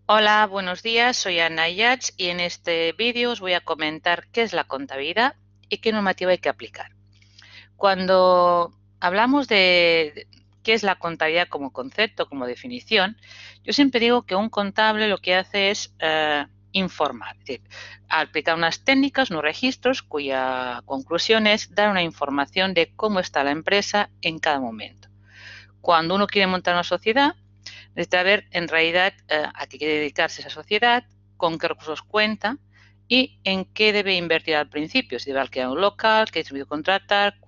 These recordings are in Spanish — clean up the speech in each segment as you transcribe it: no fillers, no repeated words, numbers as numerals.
Hola, buenos días. Soy Ana Yats y en este vídeo os voy a comentar qué es la contabilidad y qué normativa hay que aplicar. Cuando hablamos de qué es la contabilidad como concepto, como definición, yo siempre digo que un contable lo que hace es informar, es decir, aplicar unas técnicas, unos registros cuya conclusión es dar una información de cómo está la empresa en cada momento. Cuando uno quiere montar una sociedad, necesita ver en realidad a qué quiere dedicarse esa sociedad, con qué recursos cuenta y en qué debe invertir al principio. Si debe alquilar un local, qué servicio contratar,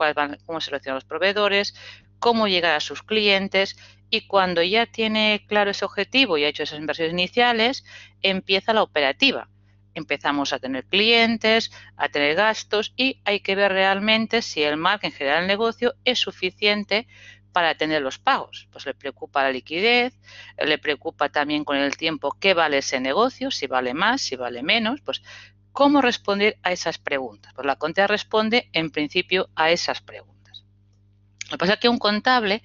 cómo seleccionar los proveedores, cómo llegar a sus clientes. Y cuando ya tiene claro ese objetivo y ha hecho esas inversiones iniciales, empieza la operativa. Empezamos a tener clientes, a tener gastos y hay que ver realmente si el margen general del negocio es suficiente para atender los pagos. Pues le preocupa la liquidez, le preocupa también con el tiempo qué vale ese negocio, si vale más, si vale menos, pues cómo responder a esas preguntas. Pues la contabilidad responde en principio a esas preguntas. Lo que pasa es que un contable,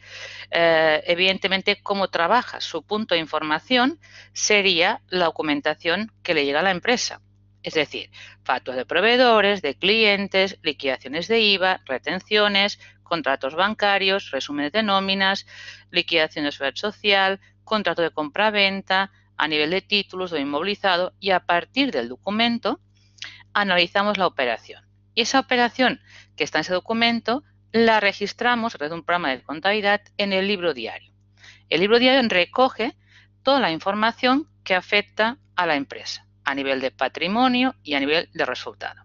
evidentemente, cómo trabaja su punto de información sería la documentación que le llega a la empresa. Es decir, facturas de proveedores, de clientes, liquidaciones de IVA, retenciones, contratos bancarios, resúmenes de nóminas, liquidación de seguridad social, contrato de compra-venta, a nivel de títulos o inmovilizado, y a partir del documento analizamos la operación. Y esa operación que está en ese documento la registramos a través de un programa de contabilidad en el libro diario. El libro diario recoge toda la información que afecta a la empresa a nivel de patrimonio y a nivel de resultado.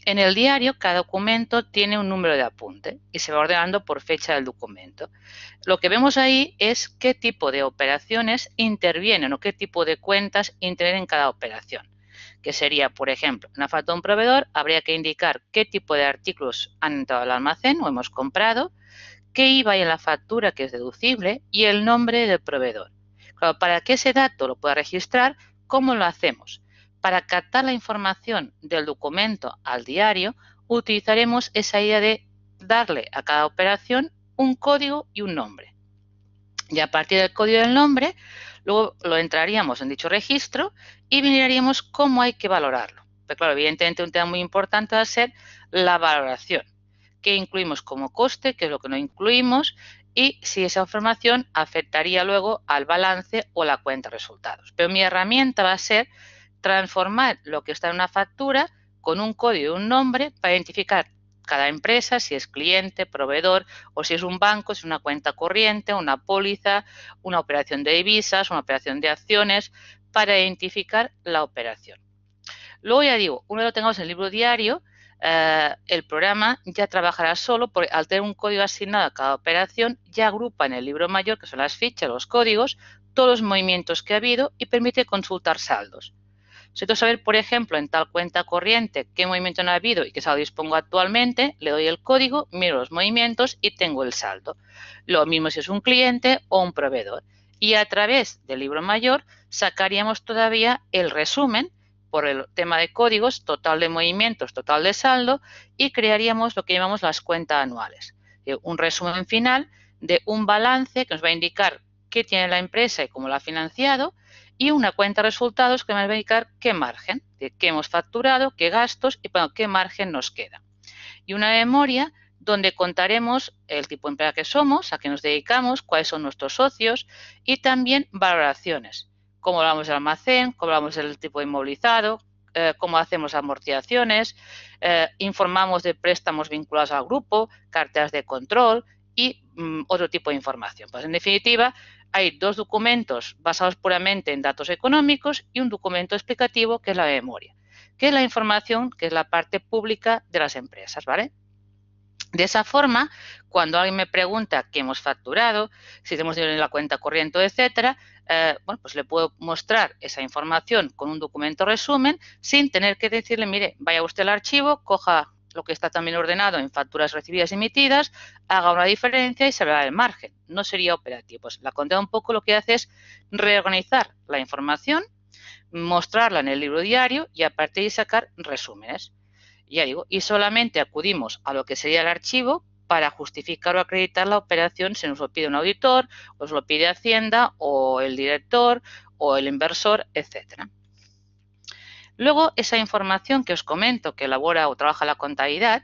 En el diario, cada documento tiene un número de apunte y se va ordenando por fecha del documento. Lo que vemos ahí es qué tipo de operaciones intervienen o qué tipo de cuentas intervienen en cada operación. Que sería, por ejemplo, en la falta de un proveedor, habría que indicar qué tipo de artículos han entrado al almacén o hemos comprado, qué IVA hay en la factura que es deducible y el nombre del proveedor. Claro, para que ese dato lo pueda registrar, ¿cómo lo hacemos? Para captar la información del documento al diario, utilizaremos esa idea de darle a cada operación un código y un nombre. Y a partir del código del nombre, luego lo entraríamos en dicho registro y miraríamos cómo hay que valorarlo. Pero claro, evidentemente un tema muy importante va a ser la valoración. ¿Qué incluimos como coste? ¿Qué es lo que no incluimos? Y si esa información afectaría luego al balance o la cuenta de resultados. Pero mi herramienta va a ser transformar lo que está en una factura con un código y un nombre para identificar cada empresa, si es cliente, proveedor o si es un banco, si es una cuenta corriente, una póliza, una operación de divisas, una operación de acciones, para identificar la operación. Luego ya digo, una vez lo tengamos en el libro diario, el programa ya trabajará solo, porque al tener un código asignado a cada operación, ya agrupa en el libro mayor, que son las fichas, los códigos, todos los movimientos que ha habido y permite consultar saldos. Si quiero saber, por ejemplo, en tal cuenta corriente qué movimiento no ha habido y qué saldo dispongo actualmente, le doy el código, miro los movimientos y tengo el saldo. Lo mismo si es un cliente o un proveedor. Y a través del libro mayor sacaríamos todavía el resumen por el tema de códigos, total de movimientos, total de saldo, y crearíamos lo que llamamos las cuentas anuales. Un resumen final de un balance que nos va a indicar qué tiene la empresa y cómo la ha financiado, y una cuenta de resultados que me va a indicar qué margen, de qué hemos facturado, qué gastos y bueno, qué margen nos queda. Y una memoria donde contaremos el tipo de empresa que somos, a qué nos dedicamos, cuáles son nuestros socios y también valoraciones. Cómo hablamos del almacén, cómo hablamos del tipo de inmovilizado, cómo hacemos amortizaciones, informamos de préstamos vinculados al grupo, carteras de control y otro tipo de información. Pues en definitiva, hay dos documentos basados puramente en datos económicos y un documento explicativo que es la memoria, que es la información, que es la parte pública de las empresas, ¿vale? De esa forma, cuando alguien me pregunta qué hemos facturado, si tenemos dinero en la cuenta corriente, etcétera, bueno, pues le puedo mostrar esa información con un documento resumen sin tener que decirle, mire, vaya usted al archivo, coja lo que está también ordenado en facturas recibidas y emitidas, haga una diferencia y se verá el margen. No sería operativo. Pues la contabilidad un poco lo que hace es reorganizar la información, mostrarla en el libro diario y a partir de ahí sacar resúmenes. Ya digo, y solamente acudimos a lo que sería el archivo para justificar o acreditar la operación si nos lo pide un auditor, os lo pide Hacienda o el director o el inversor, etcétera. Luego, esa información que os comento que elabora o trabaja la contabilidad,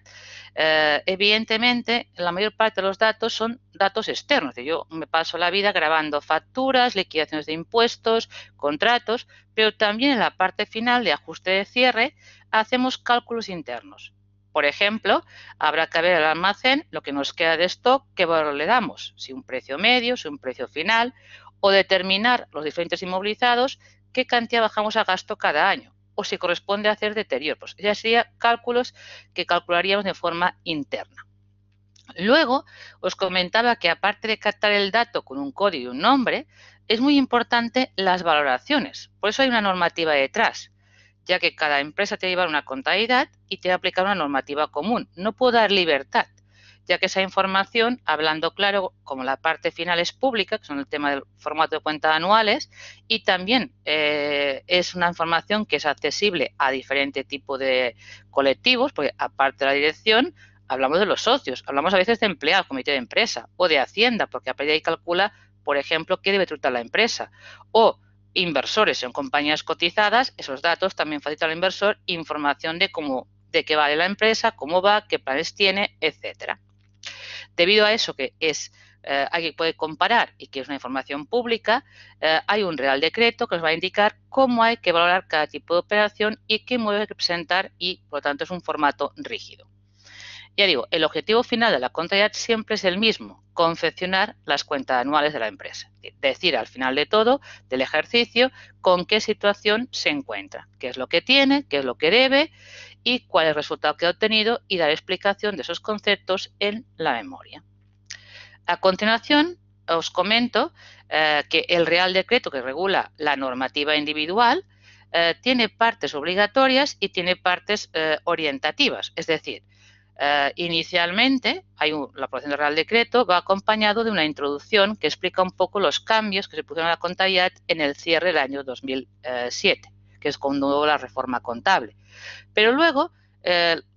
evidentemente, la mayor parte de los datos son datos externos. Yo me paso la vida grabando facturas, liquidaciones de impuestos, contratos, pero también en la parte final de ajuste de cierre hacemos cálculos internos. Por ejemplo, habrá que ver al almacén lo que nos queda de stock, qué valor le damos, si un precio medio, si un precio final, o determinar los diferentes inmovilizados qué cantidad bajamos a gasto cada año, o si corresponde a hacer deterioro. Pues ya serían cálculos que calcularíamos de forma interna. Luego, os comentaba que aparte de captar el dato con un código y un nombre, es muy importante las valoraciones. Por eso hay una normativa detrás, ya que cada empresa tiene que llevar una contabilidad y tiene que aplicar una normativa común. No puedo dar libertad, ya que esa información, hablando claro, como la parte final es pública, que son el tema del formato de cuentas anuales, y también es una información que es accesible a diferente tipo de colectivos, porque aparte de la dirección, hablamos de los socios, hablamos a veces de empleados, comité de empresa, o de Hacienda, porque a partir de ahí calcula, por ejemplo, qué debe tributar la empresa, o inversores en compañías cotizadas, esos datos también facilitan al inversor información de qué vale la empresa, cómo va, qué planes tiene, etcétera. Debido a eso que alguien puede comparar y que es una información pública, hay un Real Decreto que os va a indicar cómo hay que valorar cada tipo de operación y qué modelo hay que presentar y, por lo tanto, es un formato rígido. Ya digo, el objetivo final de la contabilidad siempre es el mismo, confeccionar las cuentas anuales de la empresa. Decir al final de todo, del ejercicio, con qué situación se encuentra, qué es lo que tiene, qué es lo que debe y cuál es el resultado que ha obtenido y dar explicación de esos conceptos en la memoria. A continuación, os comento que el Real Decreto que regula la normativa individual tiene partes obligatorias y tiene partes orientativas, es decir, inicialmente, la aprobación del Real Decreto va acompañado de una introducción que explica un poco los cambios que se pusieron a la contabilidad en el cierre del año 2007, que es cuando hubo la reforma contable. Pero luego,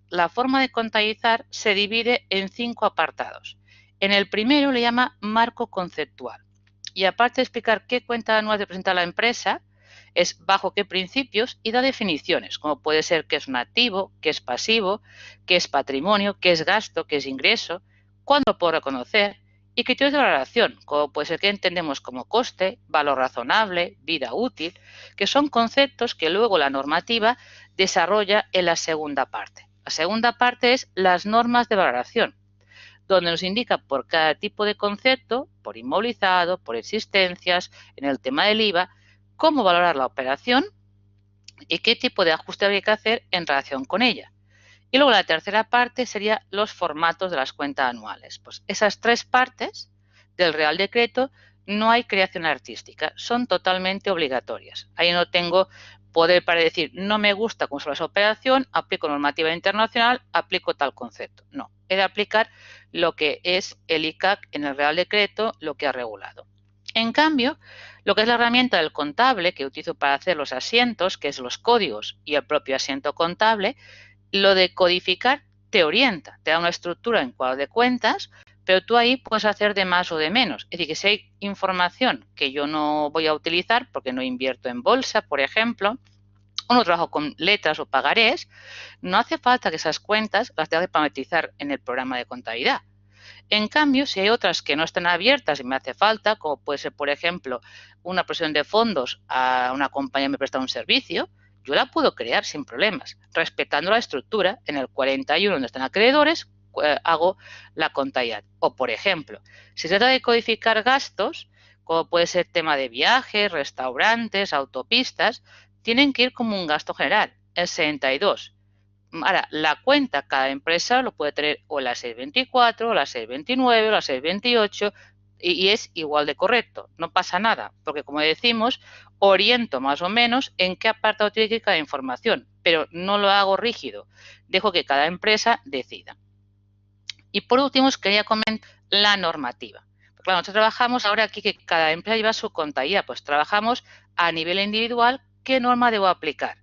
la forma de contabilizar se divide en 5 apartados. En el primero le llama marco conceptual. Y aparte de explicar qué cuenta anual representa la empresa, es bajo qué principios y da definiciones, como puede ser qué es un activo, qué es pasivo, qué es patrimonio, qué es gasto, qué es ingreso, cuándo lo puedo reconocer y criterios de valoración, como puede ser qué entendemos como coste, valor razonable, vida útil, que son conceptos que luego la normativa desarrolla en la segunda parte. La segunda parte es las normas de valoración, donde nos indica por cada tipo de concepto, por inmovilizado, por existencias, en el tema del IVA, cómo valorar la operación y qué tipo de ajuste habría que hacer en relación con ella. Y luego la tercera parte sería los formatos de las cuentas anuales. Pues esas 3 partes del Real Decreto no hay creación artística, son totalmente obligatorias. Ahí no tengo poder para decir, no me gusta cómo se esa operación, aplico normativa internacional, aplico tal concepto. No, he de aplicar lo que es el ICAC en el Real Decreto, lo que ha regulado. En cambio, lo que es la herramienta del contable que utilizo para hacer los asientos, que es los códigos y el propio asiento contable, lo de codificar te orienta, te da una estructura en cuadro de cuentas, pero tú ahí puedes hacer de más o de menos. Es decir, que si hay información que yo no voy a utilizar porque no invierto en bolsa, por ejemplo, o no trabajo con letras o pagarés, no hace falta que esas cuentas las tenga que parametrizar en el programa de contabilidad. En cambio, si hay otras que no están abiertas y me hace falta, como puede ser, por ejemplo, una presión de fondos a una compañía que me presta un servicio, yo la puedo crear sin problemas, respetando la estructura. En el 41, donde están acreedores, hago la contabilidad. O, por ejemplo, si se trata de codificar gastos, como puede ser tema de viajes, restaurantes, autopistas, tienen que ir como un gasto general, el 62. Ahora, la cuenta, cada empresa lo puede tener o la 624, o la 629, o la 628 y es igual de correcto. No pasa nada, porque como decimos, oriento más o menos en qué apartado tiene que ir cada información, pero no lo hago rígido. Dejo que cada empresa decida. Y por último, os quería comentar la normativa. Porque, claro, nosotros trabajamos ahora aquí que cada empresa lleva su contabilidad, pues trabajamos a nivel individual qué norma debo aplicar.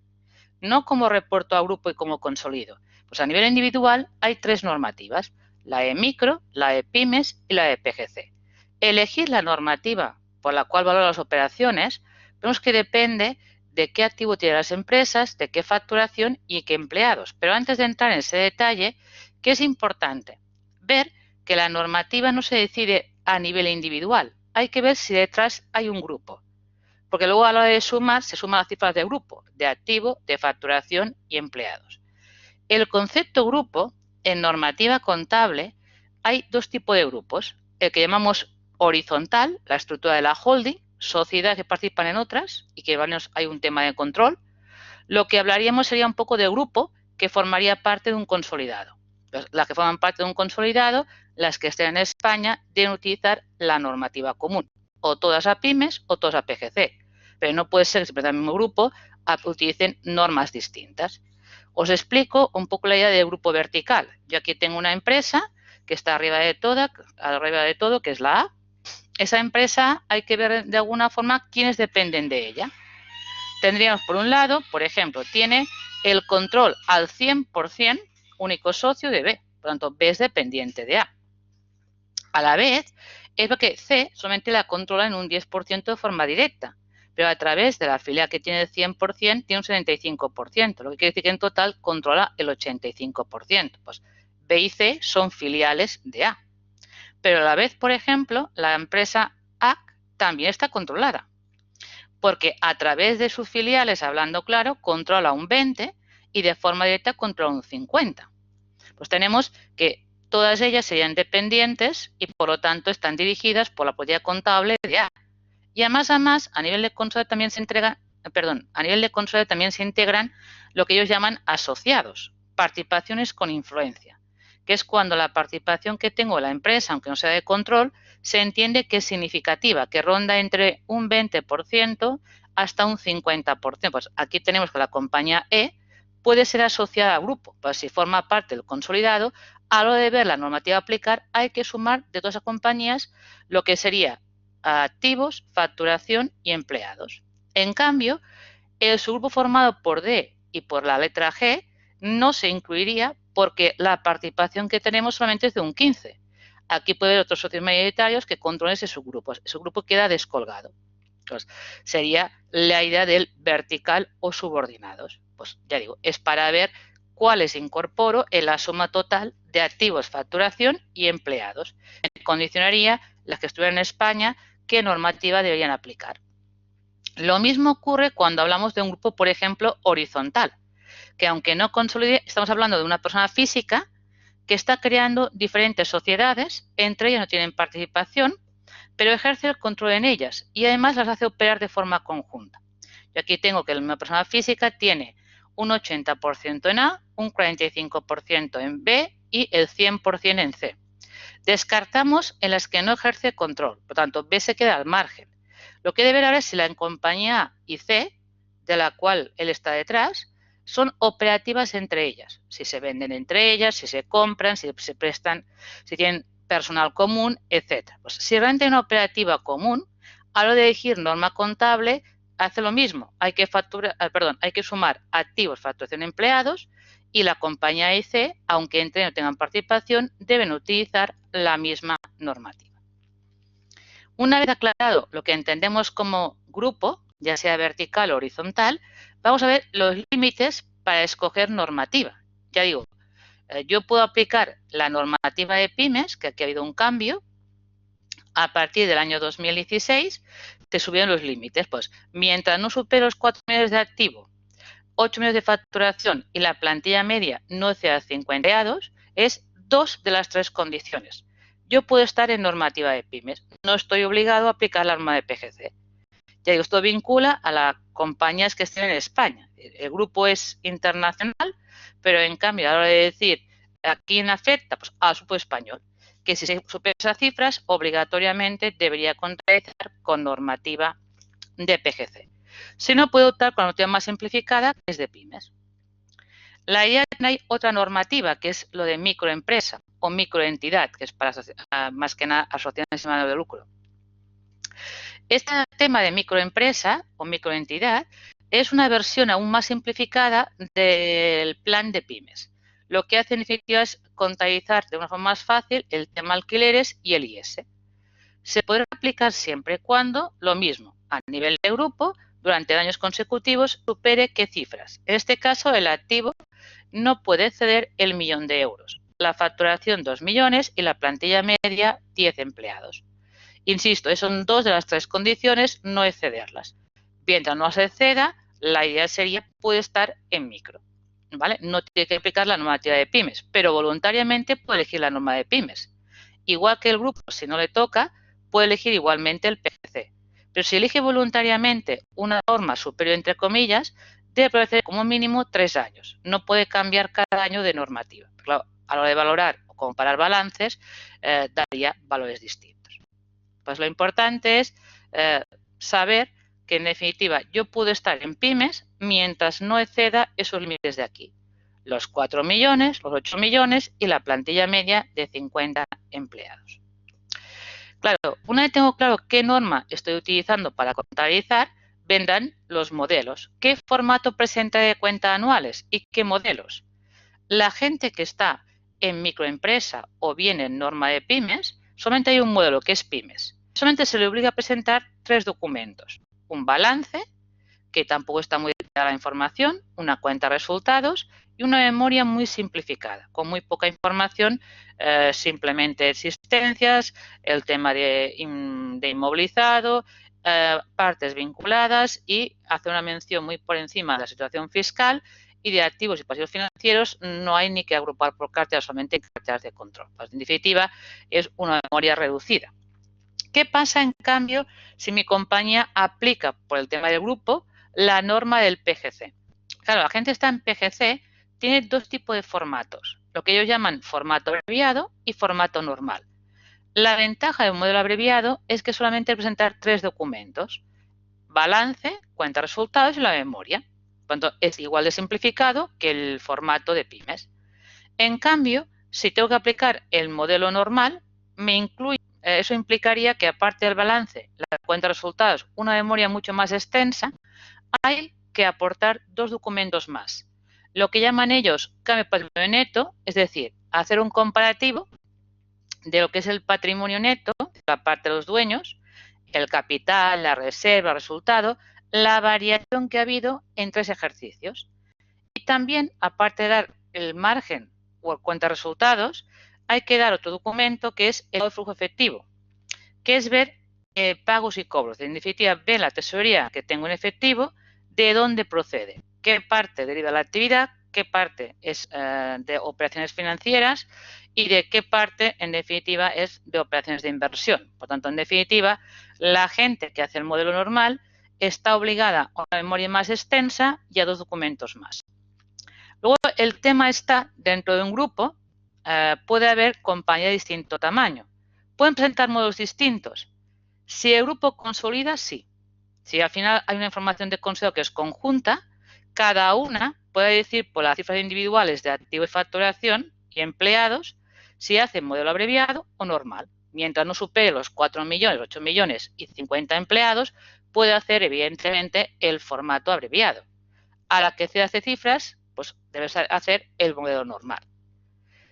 No como reporto a grupo y como consolido. Pues a nivel individual hay 3 normativas. la de micro, la de pymes y la de PGC. Elegir la normativa por la cual valora las operaciones, vemos que depende de qué activo tienen las empresas, de qué facturación y qué empleados. Pero antes de entrar en ese detalle, ¿qué es importante? Ver que la normativa no se decide a nivel individual. Hay que ver si detrás hay un grupo. Porque luego a la hora de sumar, se suman las cifras de grupo, de activo, de facturación y empleados. El concepto grupo, en normativa contable, hay dos tipos de grupos. El que llamamos horizontal, la estructura de la holding, sociedades que participan en otras y que hay un tema de control. Lo que hablaríamos sería un poco de grupo que formaría parte de un consolidado. Las que forman parte de un consolidado, las que estén en España, deben utilizar la normativa común. O todas a pymes o todas a PGC. Pero no puede ser que siempre el mismo grupo utilicen normas distintas. Os explico un poco la idea del grupo vertical. Yo aquí tengo una empresa que está arriba de todo, que es la A. Esa empresa hay que ver de alguna forma quiénes dependen de ella. Tendríamos por un lado, por ejemplo, tiene el control al 100% único socio de B. Por lo tanto, B es dependiente de A. A la vez, es lo que C solamente la controla en un 10% de forma directa, pero a través de la filial que tiene el 100% tiene un 75%, lo que quiere decir que en total controla el 85%. Pues B y C son filiales de A. Pero a la vez, por ejemplo, la empresa AC también está controlada, porque a través de sus filiales, hablando claro, controla un 20% y de forma directa controla un 50%. Pues tenemos que todas ellas serían dependientes y por lo tanto están dirigidas por la política contable de A. Y además, a nivel de control también se integran lo que ellos llaman asociados, participaciones con influencia, que es cuando la participación que tengo en la empresa, aunque no sea de control, se entiende que es significativa, que ronda entre un 20% hasta un 50%. Pues aquí tenemos que la compañía E puede ser asociada al grupo, pues si forma parte del consolidado, a lo de ver la normativa a aplicar, hay que sumar de todas las compañías lo que sería activos, facturación y empleados. En cambio, el subgrupo formado por D y por la letra G no se incluiría porque la participación que tenemos solamente es de un 15%. Aquí puede haber otros socios mayoritarios que controlen ese subgrupo. Ese subgrupo queda descolgado. Entonces, sería la idea del vertical o subordinados. Pues ya digo, es para ver cuáles incorporo en la suma total de activos, facturación y empleados. Me condicionaría las que estuvieran en España, qué normativa deberían aplicar. Lo mismo ocurre cuando hablamos de un grupo, por ejemplo, horizontal, que aunque no consolide, estamos hablando de una persona física que está creando diferentes sociedades, entre ellas no tienen participación, pero ejerce el control en ellas y además las hace operar de forma conjunta. Yo aquí tengo que la persona física tiene un 80% en A, un 45% en B y el 100% en C. Descartamos en las que no ejerce control, por tanto, B se queda al margen. Lo que debe ver es si la compañía A y C, de la cual él está detrás, son operativas entre ellas, si se venden entre ellas, si se compran, si se prestan, si tienen personal común, etc. Pues si realmente hay una operativa común, a lo de elegir norma contable, hace lo mismo. Hay que sumar activos, facturación, empleados, y la compañía A y C, aunque entre no tengan participación, deben utilizar la misma normativa. Una vez aclarado lo que entendemos como grupo, ya sea vertical o horizontal, vamos a ver los límites para escoger normativa. Ya digo, yo puedo aplicar la normativa de pymes, que aquí ha habido un cambio. A partir del año 2016 te subieron los límites. Pues mientras no supere los 4 millones de activo, 8 millones de facturación y la plantilla media no sea 50 empleados, es 2 de las 3 condiciones. Yo puedo estar en normativa de pymes, no estoy obligado a aplicar la norma de PGC. Ya digo, esto vincula a las compañías que estén en España. El grupo es internacional, pero en cambio, a la hora de decir a quién afecta, pues al grupo español, que si se supera esas cifras, obligatoriamente debería contratar con normativa de PGC. Si no, puede optar con la normativa más simplificada, que es de pymes. La idea es que hay otra normativa, que es lo de microempresa o microentidad, que es para más que nada asociaciones sin ánimo de lucro. Este tema de microempresa o microentidad es una versión aún más simplificada del plan de pymes. lo que hace en definitiva es contabilizar de una forma más fácil el tema alquileres y el IS. Se podrá aplicar siempre y cuando, lo mismo, a nivel de grupo, durante años consecutivos, supere qué cifras. En este caso, el activo no puede exceder el 1.000.000 de euros, la facturación 2 millones y la plantilla media 10 empleados. Insisto, son dos de las tres condiciones, no excederlas. Mientras no se exceda, la idea sería puede estar en micro. ¿Vale? No tiene que aplicar la normativa de pymes, pero voluntariamente puede elegir la norma de pymes. Igual que el grupo, si no le toca, puede elegir igualmente el PGC. Pero si elige voluntariamente una norma superior, entre comillas, debe permanecer como mínimo 3 años. No puede cambiar cada año de normativa. Claro, a la hora de valorar o comparar balances, daría valores distintos. Pues lo importante es saber que, en definitiva, yo puedo estar en pymes mientras no exceda esos límites de aquí. Los 4 millones, los 8 millones y la plantilla media de 50 empleados. Claro, una vez tengo claro qué norma estoy utilizando para contabilizar, vendrán los modelos. ¿Qué formato presenta de cuentas anuales y qué modelos? La gente que está en microempresa o bien en norma de pymes, solamente hay un modelo que es pymes. Solamente se le obliga a presentar 3 documentos. Un balance, que tampoco está muy detallada la información, una cuenta de resultados y una memoria muy simplificada, con muy poca información, simplemente existencias, el tema de inmovilizado, partes vinculadas y hace una mención muy por encima de la situación fiscal y de activos y pasivos financieros no hay ni que agrupar por carteras, solamente en carteras de control. Pues, en definitiva, es una memoria reducida. ¿Qué pasa, en cambio, si mi compañía aplica, por el tema del grupo, la norma del PGC? Claro, la gente está en PGC, tiene dos tipos de formatos, lo que ellos llaman formato abreviado y formato normal. La ventaja de un modelo abreviado es que solamente hay que presentar 3 documentos: balance, cuenta de resultados y la memoria. Por lo tanto, es igual de simplificado que el formato de pymes. En cambio, si tengo que aplicar el modelo normal, eso implicaría que, aparte del balance, la cuenta de resultados, una memoria mucho más extensa, hay que aportar 2 documentos más. Lo que llaman ellos cambio de patrimonio neto, es decir, hacer un comparativo de lo que es el patrimonio neto, la parte de los dueños, el capital, la reserva, el resultado, la variación que ha habido en 3 ejercicios. Y también, aparte de dar el margen o cuenta de resultados, hay que dar otro documento que es el flujo efectivo, que es ver pagos y cobros. En definitiva, ver la tesorería que tengo en efectivo, de dónde procede, qué parte deriva de la actividad, qué parte es de operaciones financieras y de qué parte, en definitiva, es de operaciones de inversión. Por tanto, en definitiva, la gente que hace el modelo normal está obligada a una memoria más extensa y a 2 documentos más. Luego, el tema está, dentro de un grupo, puede haber compañías de distinto tamaño. ¿Pueden presentar modelos distintos? Si el grupo consolida, sí. Si al final hay una información de consejo que es conjunta, cada una puede decir por las cifras individuales de activo y facturación y empleados si hace modelo abreviado o normal. Mientras no supere los 4 millones, 8 millones y 50 empleados, puede hacer, evidentemente, el formato abreviado. A la que se hace cifras, pues debe hacer el modelo normal.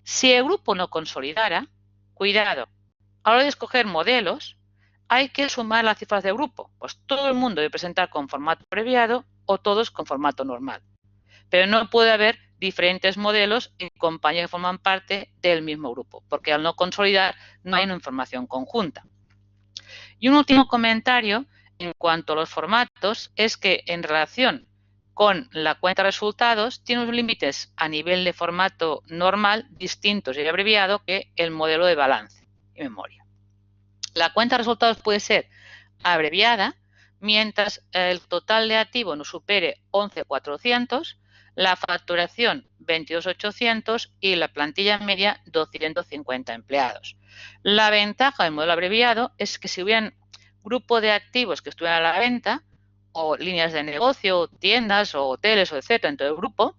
Si el grupo no consolidara, cuidado, a la hora de escoger modelos, hay que sumar las cifras de grupo. Pues todo el mundo debe presentar con formato abreviado o todos con formato normal. Pero no puede haber diferentes modelos en compañías que forman parte del mismo grupo, porque al no consolidar no hay una información conjunta. Y un último comentario en cuanto a los formatos es que, en relación con la cuenta de resultados, tiene unos límites a nivel de formato normal distintos y abreviado que el modelo de balance y memoria. La cuenta de resultados puede ser abreviada mientras el total de activo no supere 11.400, la facturación 22.800 y la plantilla media 250 empleados. La ventaja del modelo abreviado es que si hubieran grupo de activos que estuvieran a la venta, o líneas de negocio, tiendas o hoteles o etcétera, en todo el grupo,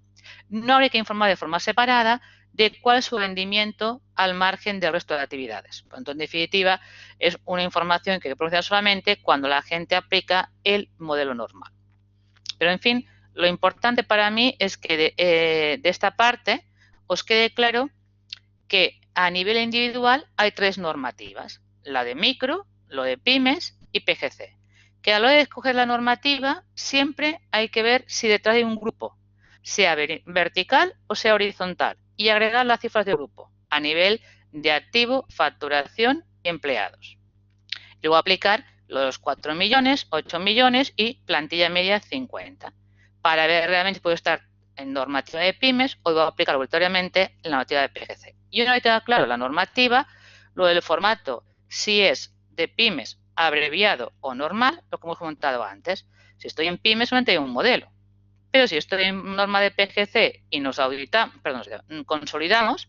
no habría que informar de forma separada de cuál es su rendimiento al margen del resto de actividades. Por lo tanto, en definitiva, es una información que hay que procesar solamente cuando la gente aplica el modelo normal. Pero, en fin, lo importante para mí es que de esta parte os quede claro que a nivel individual hay 3 normativas, la de micro, lo de pymes y PGC. Que a la hora de escoger la normativa siempre hay que ver si detrás hay un grupo, sea vertical o sea horizontal, y agregar las cifras de grupo a nivel de activo, facturación y empleados. Luego aplicar los 4 millones, 8 millones y plantilla media 50. Para ver realmente si puedo estar en normativa de pymes o voy a aplicar obligatoriamente la normativa de PGC. Y una vez tenga claro la normativa, lo del formato, si es de pymes, abreviado o normal, lo que hemos comentado antes. Si estoy en pymes solamente hay un modelo. Pero si estoy en norma de PGC y nos consolidamos,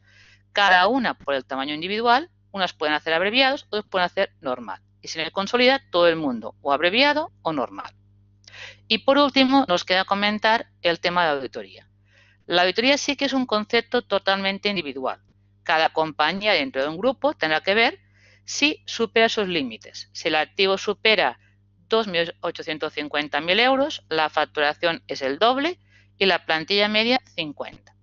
cada una por el tamaño individual, unas pueden hacer abreviados, otras pueden hacer normal. Y si me consolida, todo el mundo o abreviado o normal. Y por último, nos queda comentar el tema de la auditoría. La auditoría sí que es un concepto totalmente individual. Cada compañía dentro de un grupo tendrá que ver si supera sus límites. Si el activo supera 2.850.000 euros, la facturación es el doble y la plantilla media 50.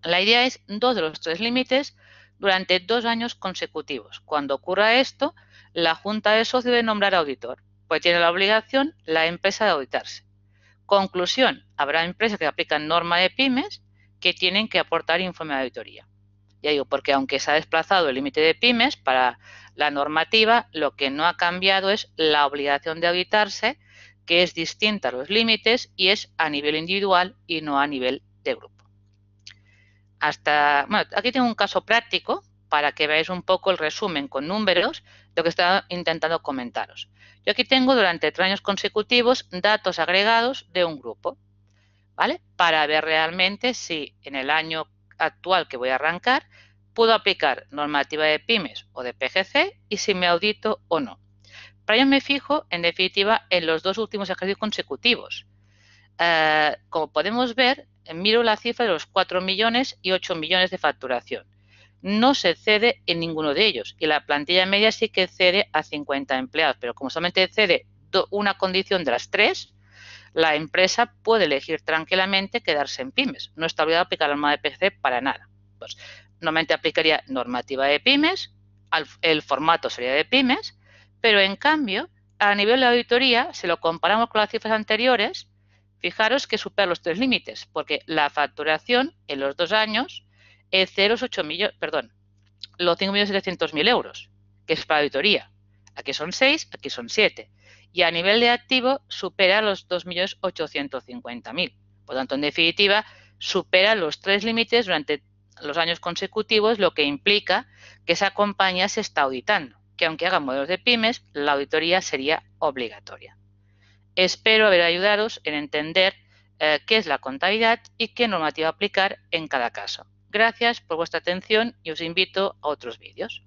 La idea es 2 de los 3 límites durante 2 años consecutivos. Cuando ocurra esto, la Junta de Socios debe nombrar auditor, pues tiene la obligación la empresa de auditarse. Conclusión, habrá empresas que aplican norma de pymes que tienen que aportar informe de auditoría. Ya digo, porque aunque se ha desplazado el límite de pymes para la normativa, lo que no ha cambiado es la obligación de auditarse, que es distinta a los límites y es a nivel individual y no a nivel de grupo. Aquí tengo un caso práctico para que veáis un poco el resumen con números de lo que estaba intentando comentaros. Yo aquí tengo durante 3 años consecutivos datos agregados de un grupo, ¿vale? Para ver realmente si en el año actual que voy a arrancar puedo aplicar normativa de pymes o de PGC y si me audito o no. Para ello me fijo, en definitiva, en los 2 últimos ejercicios consecutivos. Como podemos ver, miro la cifra de los 4 millones y 8 millones de facturación. No se cede en ninguno de ellos y la plantilla media sí que cede a 50 empleados, pero como solamente cede una condición de las 3, la empresa puede elegir tranquilamente quedarse en pymes. No está obligada a aplicar la norma de PGC para nada. Pues, normalmente aplicaría normativa de pymes, el formato sería de pymes, pero en cambio, a nivel de auditoría, si lo comparamos con las cifras anteriores, fijaros que supera los 3 límites, porque la facturación en los 2 años es 0,8 millones, perdón, los 5.700.000 euros, que es para auditoría. Aquí son 6, aquí son 7. Y a nivel de activo supera los 2.850.000. Por tanto, en definitiva, supera los 3 límites durante los años consecutivos, lo que implica que esa compañía se está auditando, que aunque haga modelos de pymes, la auditoría sería obligatoria. Espero haber ayudaros en entender qué es la contabilidad y qué normativa aplicar en cada caso. Gracias por vuestra atención y os invito a otros vídeos.